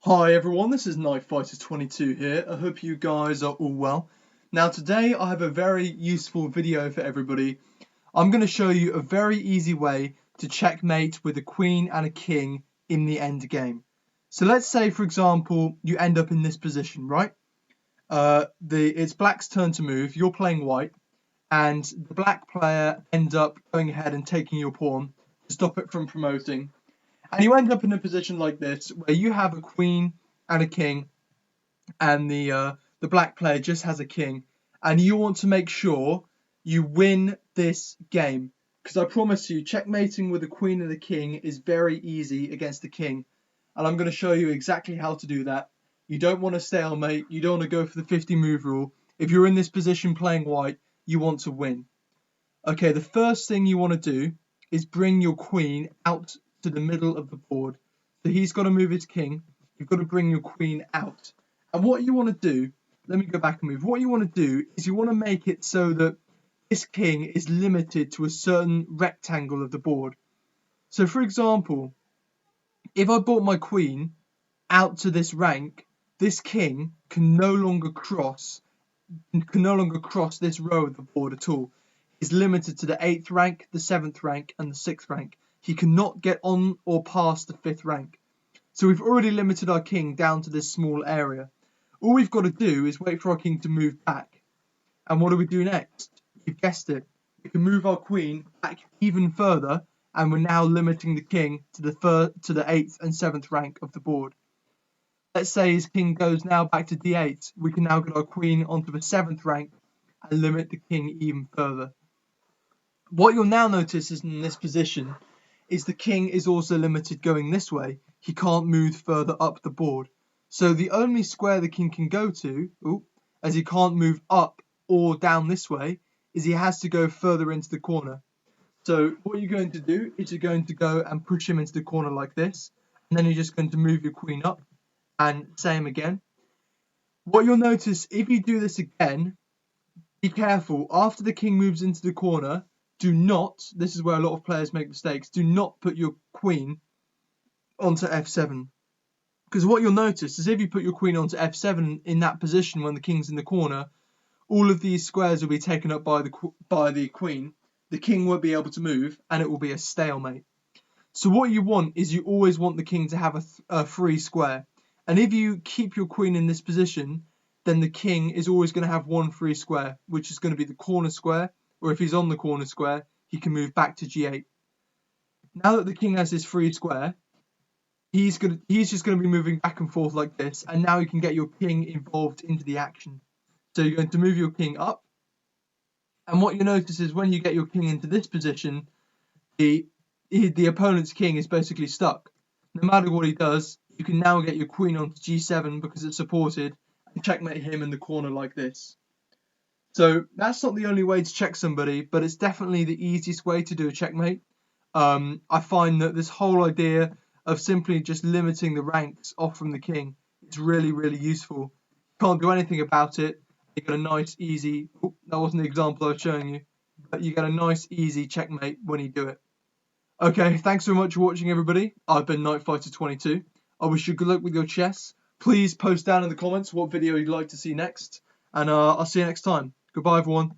Hi everyone, this is KnifeFighter22 here. I hope you guys are all well. Now today I have a very useful video for everybody. I'm going to show you a very easy way to checkmate with a queen and a king in the end game. So let's say, for example, you end up in this position, right? It's black's turn to move, you're playing white, and the black player ends up going ahead and taking your pawn to stop it from promoting. And you end up in a position like this, where you have a queen and a king, and the black player just has a king, and you want to make sure you win this game. Because I promise you, checkmating with a queen and a king is very easy against the king, and I'm going to show you exactly how to do that. You don't want to stalemate, you don't want to go for the 50 move rule. If you're in this position playing white, you want to win. Okay, the first thing you want to do is bring your queen out to the middle of the board. So he's got to move his king. You've got to bring your queen out. And what you want to do, let me go back and move. What you want to do is you want to make it so that this king is limited to a certain rectangle of the board. So for example, if I brought my queen out to this rank, this king can no longer cross this row of the board at all. He's limited to the 8th rank, the 7th rank, and the 6th rank. He cannot get on or past the 5th rank. So we've already limited our king down to this small area. All we've got to do is wait for our king to move back. And what do we do next? You've guessed it. We can move our queen back even further, and we're now limiting the king to the 8th and 7th rank of the board. Let's say his king goes now back to d8. We can now get our queen onto the 7th rank and limit the king even further. What you'll now notice is in this position is the king is also limited going this way. He can't move further up the board. So the only square the king can go to, as he can't move up or down this way, is he has to go further into the corner. So what you're going to do is you're going to go and push him into the corner like this, and then you're just going to move your queen up, and same again. What you'll notice, if you do this again, be careful. After the king moves into the corner, do not, this is where a lot of players make mistakes, do not put your queen onto f7. Because what you'll notice is if you put your queen onto f7 in that position when the king's in the corner, all of these squares will be taken up by the queen. The king won't be able to move, and it will be a stalemate. So what you want is you always want the king to have a free square. And if you keep your queen in this position, then the king is always going to have one free square, which is going to be the corner square, or if he's on the corner square, he can move back to g8. Now that the king has his free square, he's just going to be moving back and forth like this, and now you can get your king involved into the action. So you're going to move your king up, and what you notice is when you get your king into this position, the opponent's king is basically stuck. No matter what he does, you can now get your queen onto g7 because it's supported, and checkmate him in the corner like this. So that's not the only way to check somebody, but it's definitely the easiest way to do a checkmate. I find that this whole idea of simply just limiting the ranks off from the king is really, really useful. Can't do anything about it. You get a nice, easy, that wasn't the example I was showing you, but you get a nice, easy checkmate when you do it. Okay, thanks so much for watching, everybody. I've been KnifeFighter22. I wish you good luck with your chess. Please post down in the comments what video you'd like to see next, and I'll see you next time. Goodbye, everyone.